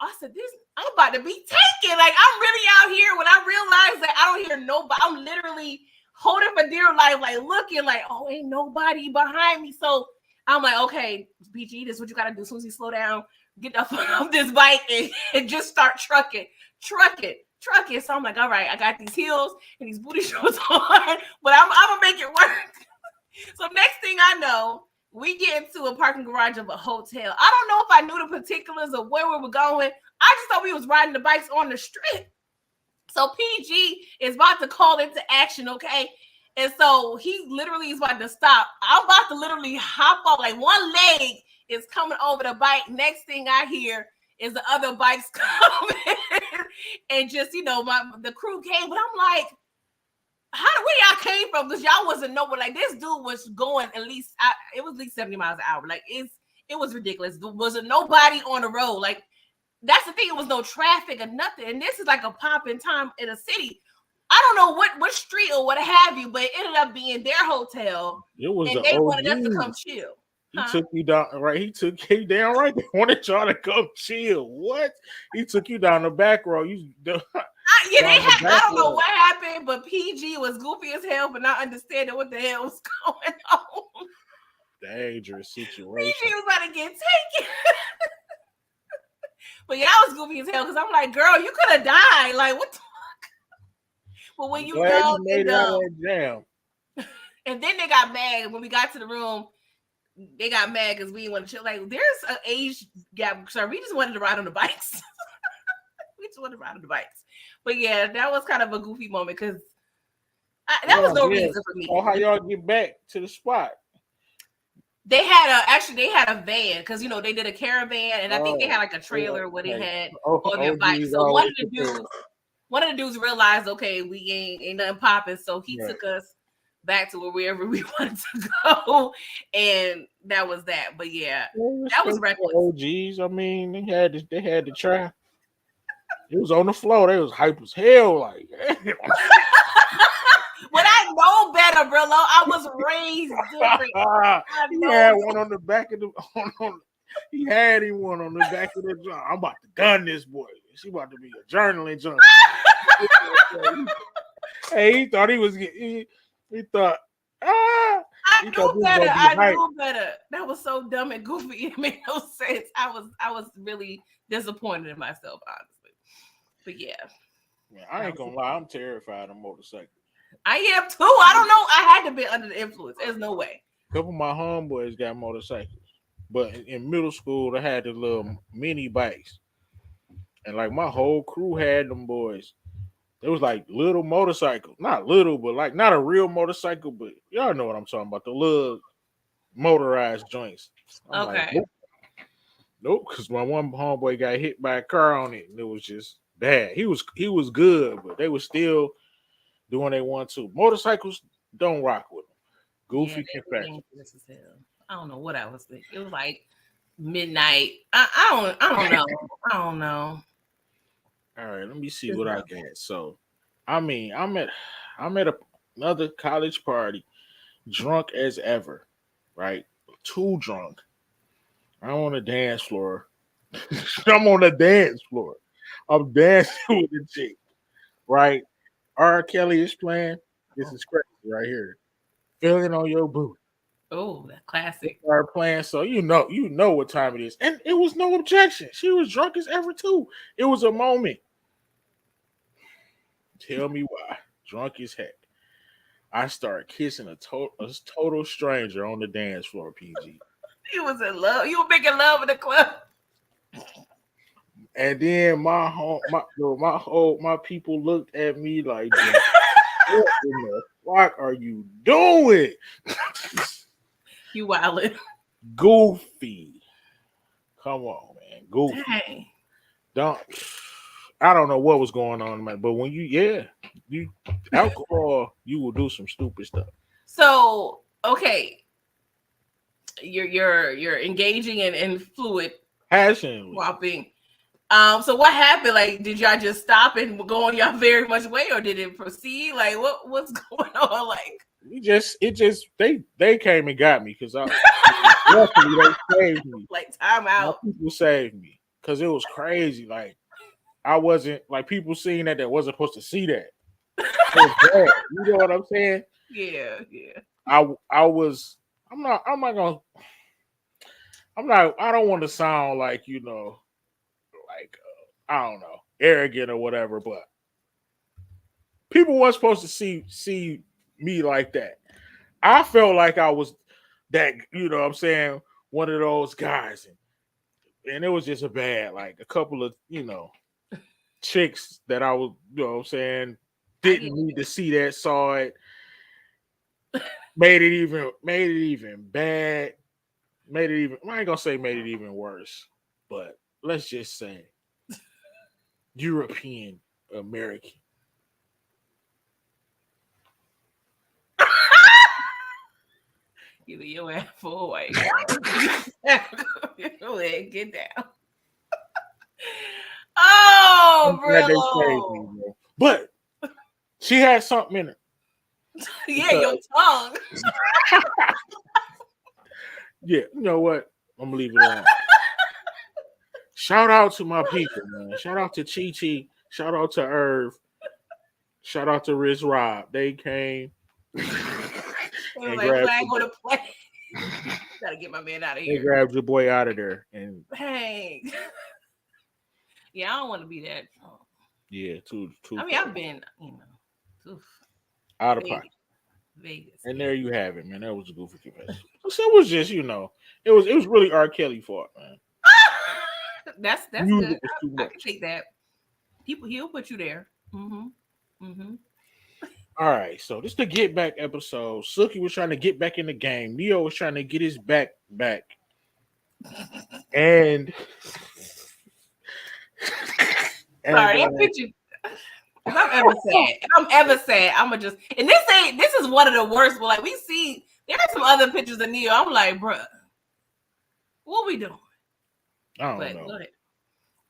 I said, I'm about to be taken. Like, I'm really out here. When I realized that I don't hear nobody, I'm literally holding for dear life, like looking like, oh, ain't nobody behind me. So I'm like, okay, PG, this is what you gotta do. As soon as you slow down, get off this bike and just start trucking. So I'm like, all right, I got these heels and these booty shorts on, but I'm gonna make it work. So next thing I know, we get into a parking garage of a hotel. I don't know if I knew the particulars of where we were going. I just thought we was riding the bikes on the strip. So PG is about to call into action, okay? And so he literally is about to stop. I'm about to literally hop off. Like, one leg is coming over the bike. Next thing I hear is the other bikes coming. And just, the crew came. But I'm like, where y'all came from? Because y'all wasn't nowhere. Like, this dude was going it was at least 70 miles an hour. Like, it was ridiculous. There wasn't nobody on the road. Like, that's the thing. It was no traffic or nothing. And this is like a popping time in a city. I don't know what street or what have you, but it ended up being their hotel. It was, and they wanted us to come chill. He took you down, right? He took you down, right? They wanted y'all to come chill. What? He took you down the back row. I don't know what happened, but PG was goofy as hell for not understanding what the hell was going on. Dangerous situation. PG was about to get taken. But yeah, I was goofy as hell because I'm like, girl, you could have died. Like, what the fuck? But when you made it out of that jam. And then they got mad when we got to the room. They got mad because we didn't want to chill. Like, there's an age gap. Sorry, we just wanted to ride on the bikes. We just wanted to ride on the bikes. But yeah, that was kind of a goofy moment because That was no reason for me. Oh, how y'all get back to the spot? They had a van because they did a caravan, and I think they had like a trailer where they had all their bikes. So one of the dudes realized, okay, we ain't nothing popping, so he took us back to wherever we wanted to go, and that was that. But yeah, that was reckless. OGs, I mean, they had to try. It was on the floor. They was hype as hell, like. When I know better, bro, I was raised different. He had one on the back of the. He had him one on the back of the drum. I'm about to gun this boy. She about to be a journaling junkie. Hey, he thought he was. He thought. I knew better. I knew better. That was so dumb and goofy. It made no sense. I was really disappointed in myself, honestly. But yeah. Man, I ain't gonna lie. I'm terrified of motorcycles. I am too. I don't know. I had to be under the influence. There's no way. A couple of my homeboys got motorcycles, but in middle school they had the little mini bikes, and like my whole crew had them boys. It was like little motorcycles, not little, but like not a real motorcycle, but y'all know what I'm talking about. The little motorized joints. I'm okay. Like, nope, because my one homeboy got hit by a car on it, and it was just bad. He was good, but they were still doing they want to. Motorcycles don't rock with them. Goofy confession. I don't know what I was thinking. It was like midnight. I don't know. I don't know. All right, let me see what I got. So, I mean, I'm at another college party, drunk as ever, right? Too drunk. I'm on the dance floor. I'm on the dance floor. I'm dancing with the chick, right? R. Kelly is playing. This is crazy right here. Feeling on your booty. Oh, that classic. Start playing, so you know what time it is, and it was no objection. She was drunk as ever too. It was a moment. Tell me why, drunk as heck, I started kissing a total stranger on the dance floor. PG. He was in love. You were making love in the club. And then my people looked at me like, what in the fuck are you doing? You wildin'. Goofy. Come on, man. Goofy. Dang. I don't know what was going on, man. But when you alcohol, you will do some stupid stuff. So, okay. You're engaging in fluid passion swapping. So what happened? Like, did y'all just stop and go on y'all very much way, or did it proceed? Like, what's going on? Like, they came and got me because luckily they saved me. Like, time out. My people saved me because it was crazy. Like, I wasn't like people seeing that wasn't supposed to see that. It was bad. You know what I'm saying? Yeah. I don't want to sound like, I don't know, arrogant or whatever, but people weren't supposed to see me like that. I felt like I was that, what I'm saying, one of those guys. And it was just a couple of, chicks that I was, what I'm saying, didn't need to see that, saw it, made it even bad. I ain't gonna say made it even worse, but let's just say European American. Either your ass for white. Go ahead, get down. Oh, bro. But she had something in her. Yeah, your tongue. Yeah, you know what? I'm gonna leave it alone. Shout out to my people, man. Shout out to Chi Chi. Shout out to Irv. Shout out to Riz Rob. They came. And like, I ain't gonna play. Gotta get my man out of here. They grabbed your boy out of there. And hey. Yeah, I don't want to be that drunk. Yeah, too. I mean, I've been, out of pocket. Vegas. And there you have it, man. That was a goofy confession. So it was just, it was really R. Kelly fault, man. That's good. I can take that. He'll put you there. All right, so this is the get back episode. Suki was trying to get back in the game. Neo was trying to get his back, and and Sorry, that picture. If I'm ever sad, I'ma just and this is one of the worst. But like we see, there are some other pictures of Neo. I'm like, bruh, what we doing? I don't know.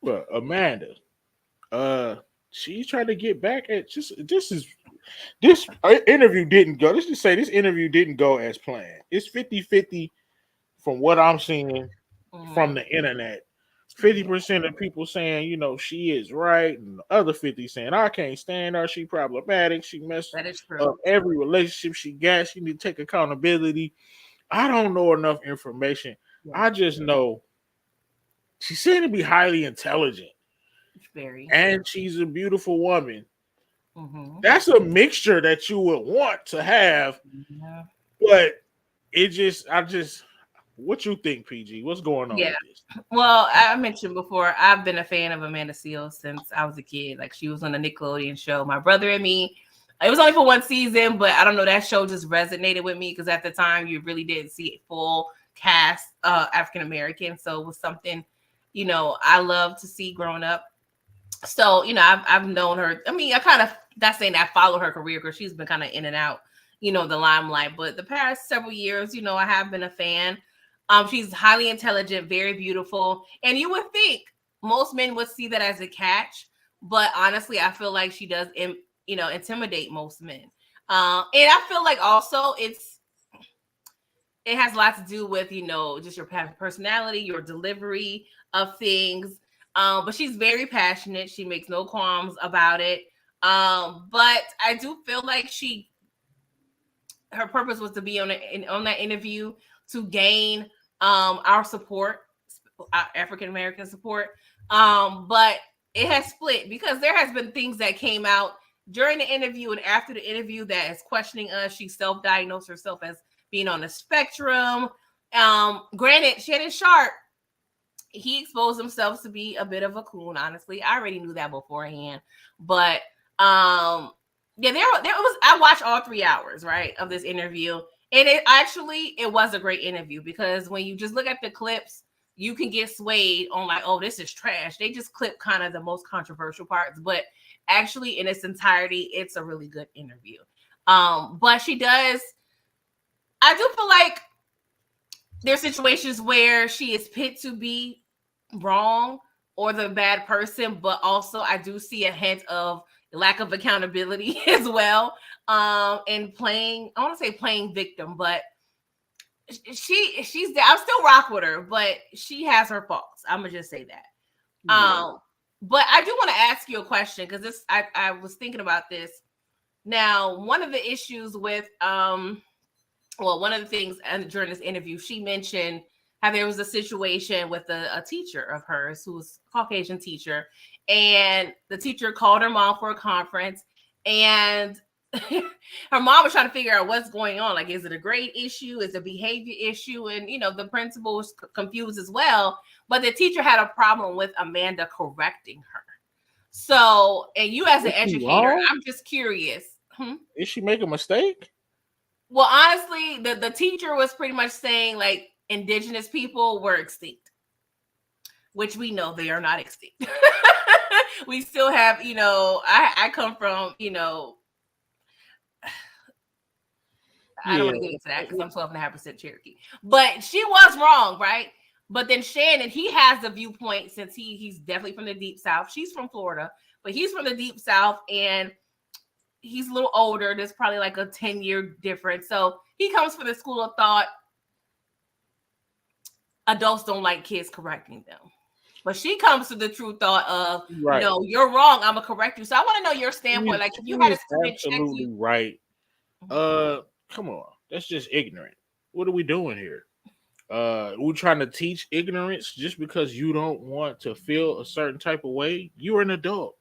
But Amanda, she's trying to get back at this interview didn't go. Let's just say this interview didn't go as planned. It's 50-50 from what I'm seeing from the internet. 50% of people saying, she is right, and the other 50 saying, I can't stand her. She problematic. She messed up every relationship she got. She need to take accountability. I don't know enough information. Yeah. I just know she seemed to be highly intelligent. Very. And she's a beautiful woman. Mm-hmm. That's a mixture that you would want to have. Yeah. But what you think, PG? What's going on with this? Well, I mentioned before, I've been a fan of Amanda Seales since I was a kid. Like, she was on the Nickelodeon show, My Brother and Me. It was only for one season, but I don't know, that show just resonated with me because at the time you really didn't see a full cast African American. So it was something, I love to see growing up. So, I've known her. I mean, I kind of, not saying I follow her career because she's been kind of in and out, the limelight. But the past several years, I have been a fan. She's highly intelligent, very beautiful. And you would think most men would see that as a catch. But honestly, I feel like she does, intimidate most men. And I feel like also it has a lot to do with, just your personality, your delivery of things. But she's very passionate. She makes no qualms about it. But I do feel like her purpose was to be on that interview to gain our support, African American support. But it has split because there has been things that came out during the interview and after the interview that is questioning us. She self-diagnosed herself as being on the spectrum. Granted, Shannon Sharpe, he exposed himself to be a bit of a coon, honestly. I already knew that beforehand. But there was, I watched all 3 hours, right, of this interview. And it was a great interview because when you just look at the clips, you can get swayed on like, oh, this is trash. They just clip kind of the most controversial parts, but actually in its entirety, it's a really good interview. But I do feel like there's situations where she is picked to be wrong or the bad person, but also I do see a hint of lack of accountability as well. And I want to say playing victim, but she's I'll still rock with her, but she has her faults. I'm gonna just say that. Yeah. But I do want to ask you a question because I was thinking about this. Now, one of the issues with one of the things during this interview, she mentioned how there was a situation with a teacher of hers who was a Caucasian teacher, and the teacher called her mom for a conference, and her mom was trying to figure out what's going on. Like, is it a grade issue? Is it a behavior issue? And, the principal was confused as well. But the teacher had a problem with Amanda correcting her. So, and you as an educator, I'm just curious. Is she making a mistake? Well, honestly, the teacher was pretty much saying, like, indigenous people were extinct, which we know they are not extinct. We still have, I come from, I don't want to get into that because I'm 12.5% Cherokee. But she was wrong, right? But then Shannon, he has the viewpoint since he's definitely from the Deep South. She's from Florida, but he's from the Deep South, and he's a little older. There's probably like a 10-year difference. So he comes from the school of thought, adults don't like kids correcting them. But she comes to the true thought of, right, no, you're wrong, I'm going to correct you. So I want to know your standpoint. Like, if you had a student check you. Absolutely right. Come on. That's just ignorant. What are we doing here? We're trying to teach ignorance just because you don't want to feel a certain type of way. You're an adult.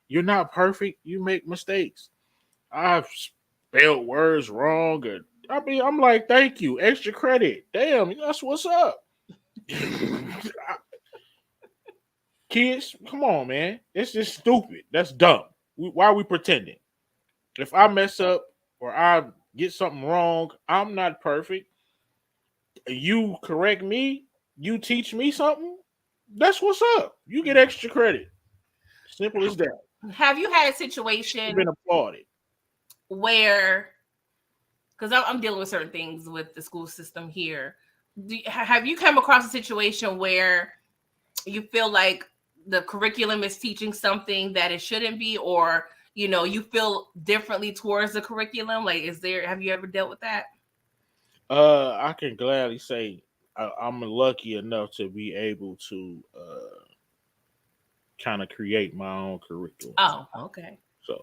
You're not perfect. You make mistakes. I've spelled words wrong. I'm like, thank you. Extra credit. Damn, that's what's up. Kids, come on, man. It's just stupid. That's dumb. Why are we pretending? If I mess up or I get something wrong, I'm not perfect. You correct me, you teach me something. That's what's up. You get extra credit. Simple as that. Have you had a You've situation been applauded. where, because I'm dealing with certain things with the school system here, have you come across a situation where you feel like the curriculum is teaching something that it shouldn't be, or you feel differently towards the curriculum? Like, have you ever dealt with that? I can gladly say I'm lucky enough to be able to kind of create my own curriculum. Oh, okay. So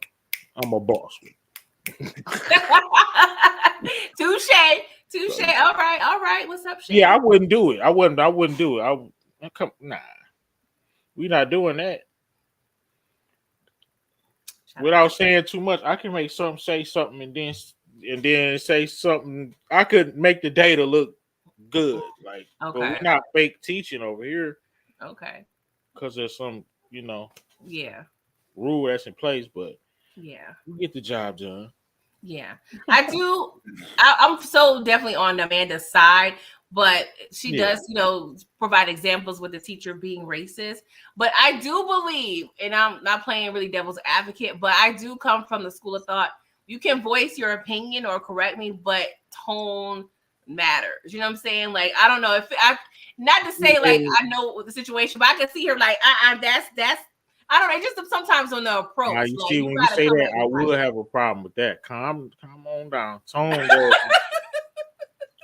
I'm a boss. Touche, touche. So, All right. What's up, Shane? yeah, I wouldn't do it. I wouldn't do it. Nah. We not doing that. Without saying too much, I can make something say something and then say something. I could make the data look good, like, but Okay. we're not fake teaching over here Okay. because there's some, you know, Yeah. rule that's in place. But Yeah. we get the job done. Yeah. I do. I'm so definitely on Amanda's side, but she Yeah. does, provide examples with the teacher being racist. But I do believe, and I'm not playing really devil's advocate, but I do come from the school of thought. You can voice your opinion or correct me, but tone matters. You know what I'm saying? Like, I don't know if not to say like I know the situation, but I can see her like, that's I don't know. Just sometimes on the approach. Now you Like, see you when you gotta say come that, at me I right. will have a problem with that. Calm on down. Tone goes.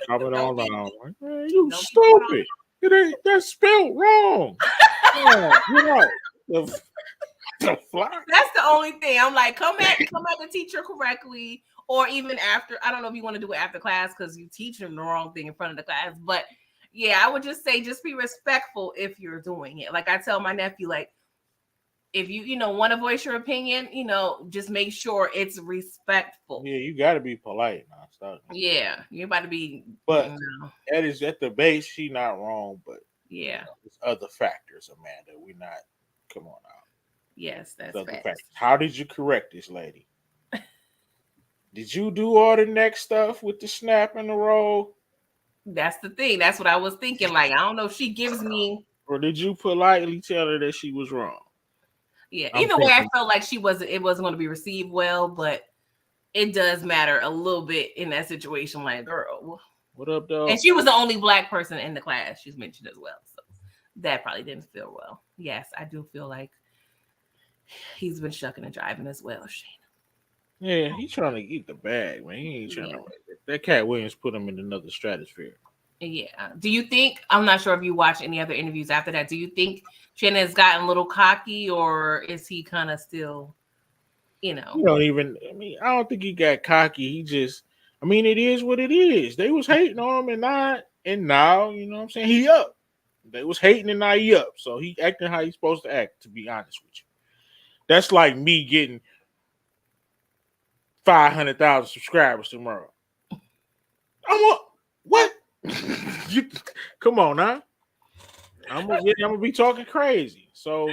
Calm it on down. Like, man, you stupid. It ain't that's spelled wrong. Yeah, the fly. That's the only thing. I'm like, come at the teacher correctly, or even after. I don't know if you want to do it after class because you teach them the wrong thing in front of the class. But yeah, I would just say just be respectful if you're doing it. Like I tell my nephew, like if you want to voice your opinion, just make sure it's respectful. Yeah, you got to be polite now. Stop. Yeah, you're about to be. But that is at the base. She not wrong, but yeah, there's other factors, Amanda. We not. Come on now. Yes, that's other facts. factors. How did you correct this lady? Did you do all the next stuff with the snap and the roll? That's the thing. That's what I was thinking. Like, I don't know if she gives me. Or did you politely tell her that she was wrong? Yeah. Either way, I felt like it wasn't going to be received well, but it does matter a little bit in that situation. Like, girl, what up, dog? And she was the only Black person in the class. She's mentioned as well, so that probably didn't feel well. Yes, I do feel like he's been shucking and driving as well, Shane. Yeah, he's trying to get the bag, man. He ain't trying to. That Cat Williams put him in another stratosphere. Yeah. Do you think? I'm not sure if you watched any other interviews after that. Do you think Shannon has gotten a little cocky, or is he kind of still, He don't even. I mean, I don't think he got cocky. He just. I mean, it is what it is. They was hating on him, and now, you know what I'm saying? He up. They was hating, and now he up. So he acting how he's supposed to act. To be honest with you, that's like me getting 500,000 subscribers tomorrow. What? Come on, now. I'm gonna be talking crazy. So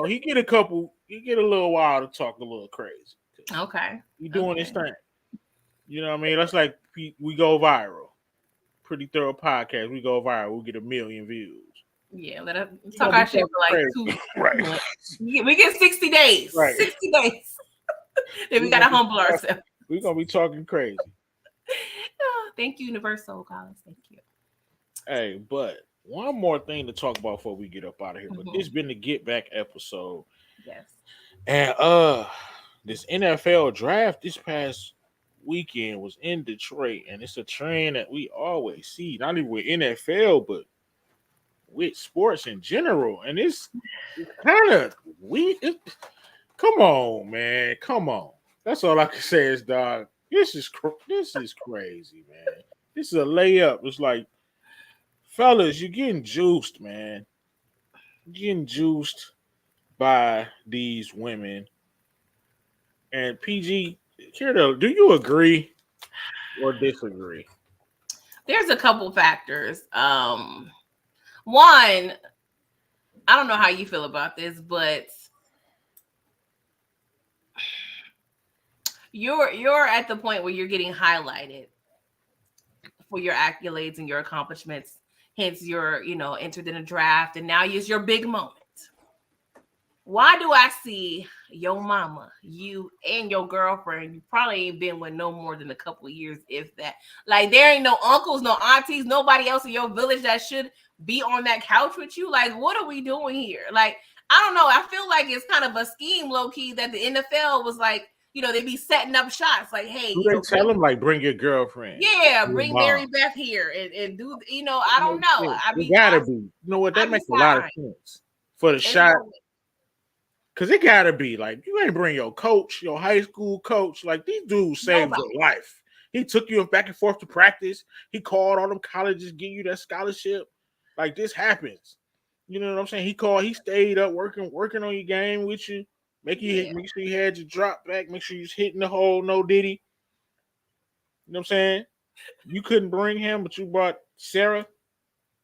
he get a little while to talk a little crazy. Okay. He doing his thing. You know what I mean? That's like we go viral. Pretty Thorough Podcast. We go viral. We get 1 million views. Yeah, let us talk our shit for like 2 right. We get 60 days. Right. 60 days. Then we gotta humble ourselves. We're gonna be talking crazy. Oh, thank you, Universal Collins. Thank you. Hey, but one more thing to talk about before we get up out of here. But this been the Get Back episode. Yes. And this NFL draft this past weekend was in Detroit, and it's a trend that we always see, not even with NFL, but with sports in general. And it's kind of weird. Come on, man. Come on. That's all I can say is, dog, this is crazy, man. This is a layup. It's like, fellas, you're getting juiced, man. You're getting juiced by these women. And PG, do you agree or disagree? There's a couple factors. One, I don't know how you feel about this, but you're at the point where you're getting highlighted for your accolades and your accomplishments. Hence, you're entered in a draft, and now is your big moment. Why do I see your mama, you and your girlfriend? You probably ain't been with no more than a couple of years, if that. Like, there ain't no uncles, no aunties, nobody else in your village that should be on that couch with you. Like, what are we doing here? Like, I don't know. I feel like it's kind of a scheme, low key, that the NFL was like, they be setting up shots. Like, hey, Do they tell them like bring your girlfriend? yeah, Your bring mom. Mary Beth here and do. I don't know. It gotta be. You know what? That makes a lot of sense for the shot. Cause it gotta be like you ain't bring your coach, your high school coach. Like these dudes saved your life. He took you back and forth to practice. He called all them colleges, give you that scholarship. Like this happens. You know what I'm saying? He stayed up working on your game with you. Make sure you had your drop back, make sure you was hitting the hole, no diddy. You know what I'm saying? You couldn't bring him, but you brought Sarah.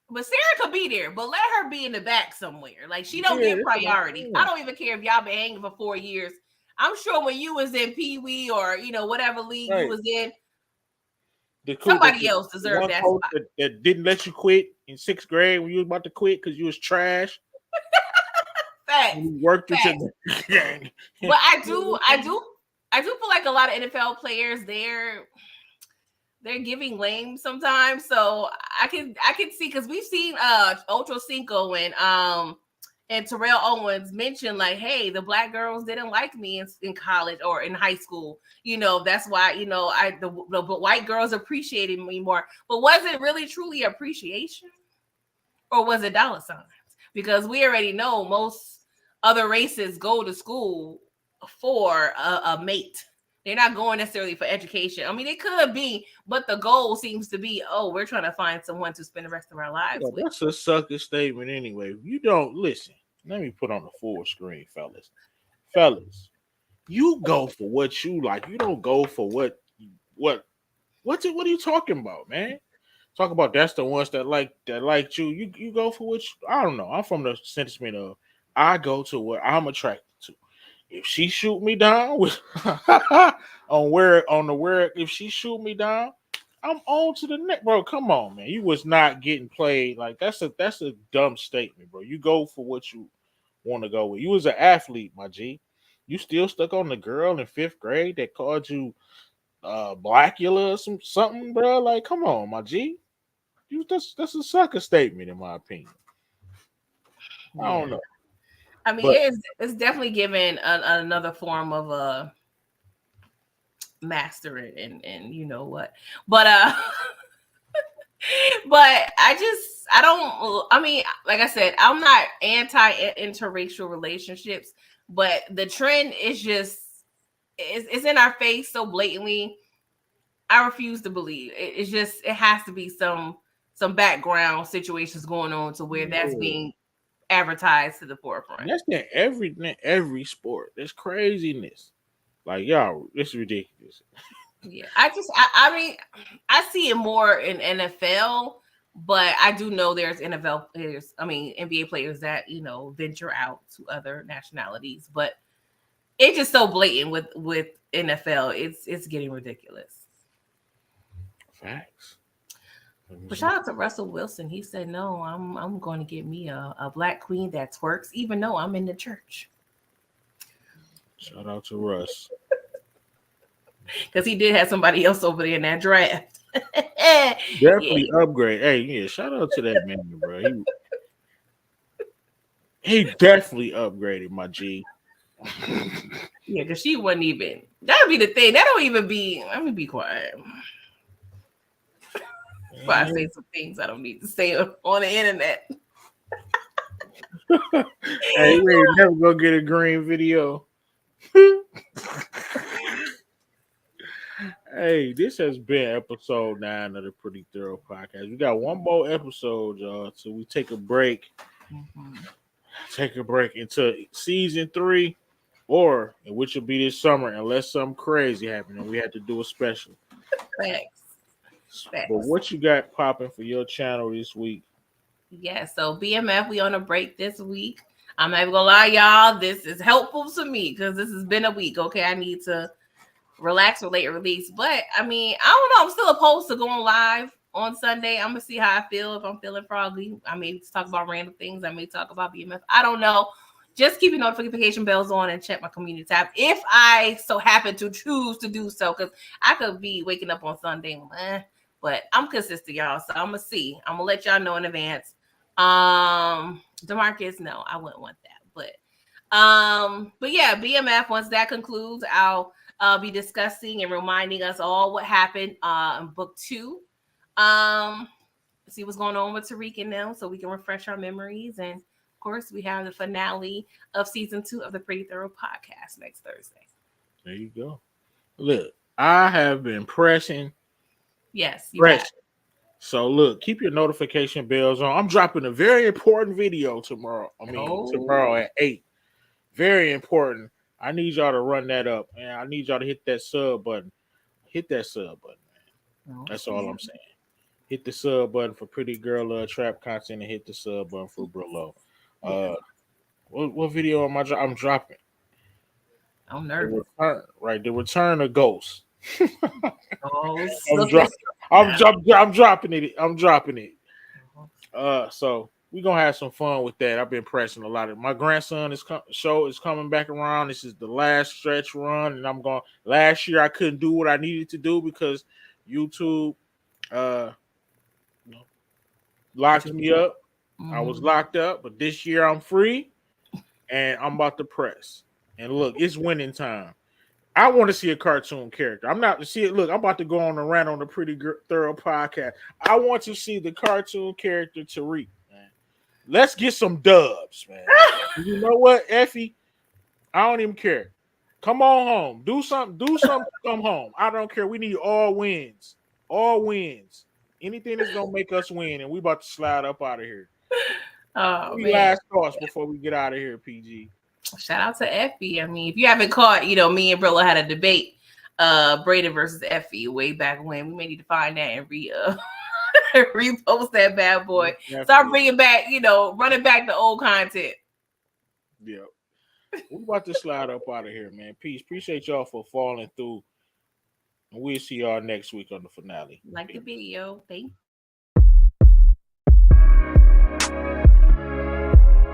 But Sarah could be there, but let her be in the back somewhere. Like, she don't get priority. I don't even care if y'all been hanging for 4 years. I'm sure when you was in Pee Wee or whatever league you was in, somebody else deserved that spot. That didn't let you quit in 6th grade when you was about to quit because you was trash. Facts. You worked with your gang. But I do feel like a lot of NFL players they're giving lame sometimes. So I can see, because we've seen Ocho Cinco and Terrell Owens mention like, hey, the black girls didn't like me in college or in high school. That's why the white girls appreciated me more. But was it really truly appreciation, or was it dollar signs? Because we already know most other races go to school for a mate. They're not going necessarily for education. I mean, it could be, but the goal seems to be, we're trying to find someone to spend the rest of our lives with. That's a sucker statement anyway. You don't listen. Let me put on the full screen, fellas. You go for what you like. You don't go for what are you talking about, man? Talk about that's the ones that liked you. You go for what I don't know. I'm from the sentiment of I go to what I'm attracted to. If she shoot me down with if she shoot me down, I'm on to the next, bro. Come on, man. You was not getting played. Like that's a dumb statement, bro. You go for what you want to go with. You was an athlete, my G. You still stuck on the girl in 5th grade that called you Blackula or something, bro. Like, come on, my G. That's a sucker statement in my opinion. I don't know. I mean, it's definitely given another form of a mastering and you know what, but but I mean, like I said, I'm not anti interracial relationships, but the trend is just it's in our face so blatantly. I refuse to believe it has to be some background situations going on to where that's being advertised to the forefront. That's in every sport. There's craziness. Like, y'all, this is ridiculous. Yeah, I mean, I see it more in NFL, but I do know there's NBA players that venture out to other nationalities, but it's just so blatant with NFL. It's getting ridiculous. Facts. But shout out to Russell Wilson. He said, "No, I'm going to get me a black queen that twerks, even though I'm in the church." Shout out to Russ. Because he did have somebody else over there in that draft. Definitely upgrade. Hey, yeah, shout out to that man, bro. He definitely upgraded, my G. Yeah, because she wouldn't even. That would be the thing. That don't even be. Let me be quiet. Before I say some things I don't need to say on the internet. Hey, we ain't never gonna get a green video. Hey, this has been episode 9 of the Pretty Thorough Podcast. We got one more episode, y'all, so we take a break. Mm-hmm. Take a break into season 3, which will be this summer, unless something crazy happens and we have to do a special. Thanks. But what you got popping for your channel this week? Yeah, so BMF, we on a break this week. I'm not even gonna lie, y'all. This is helpful to me because this has been a week. Okay, I need to relax or late release. But I mean, I don't know. I'm still opposed to going live on Sunday. I'm gonna see how I feel. If I'm feeling froggy, I may talk about random things. I may talk about BMF. I don't know. Just keep your notification bells on and check my community tab if I so happen to choose to do so. Because I could be waking up on Sunday, but I'm consistent, y'all. So I'm gonna see. I'm gonna let y'all know in advance. DeMarcus, no, I wouldn't want that. But yeah, BMF. Once that concludes, I'll be discussing and reminding us all what happened in book 2. See what's going on with Tariq and them, so we can refresh our memories. And of course, we have the finale of season 2 of the Pretty Thorough podcast next Thursday. There you go. Look, I have been pressing. Yes, you have. So look, keep your notification bells on. I'm dropping a very important video tomorrow. Tomorrow at 8. Very important. I need y'all to run that up, and I need y'all to hit that sub button. Hit that sub button, man. That's all I'm saying. Hit the sub button for Pretty Girl Trap content, and hit the sub button for Brillo. What video am I? I'm dropping. I'm nervous. The return of Ghost. I'm dropping it. I'm dropping it. So we're gonna have some fun with that. I've been pressing a lot of my grandson show is coming back around. This is the last stretch run, and I'm going. Last year I couldn't do what I needed to do because YouTube locked me up. I was locked up, but this year I'm free and I'm about to press. And look, it's winning time. I want to see a cartoon character. I'm not to see it. Look, I'm about to go on a rant on the Pretty Thorough podcast. I want to see the cartoon character Tariq, man. Let's get some dubs, man. You know what, Effie? I don't even care. Come on home. Do something. Come home. I don't care. We need all wins. All wins. Anything that's gonna make us win, and we about to slide up out of here. Last thoughts before we get out of here, PG. Shout out to Effie. I mean, if you haven't caught, me and Brillo had a debate, Braden versus Effie way back when. We may need to find that and repost that bad boy. Definitely. Start bringing back, running back the old content. Yeah. We're about to slide up out of here, man. Peace. Appreciate y'all for falling through. And we'll see y'all next week on the finale. Like the video. Thank you.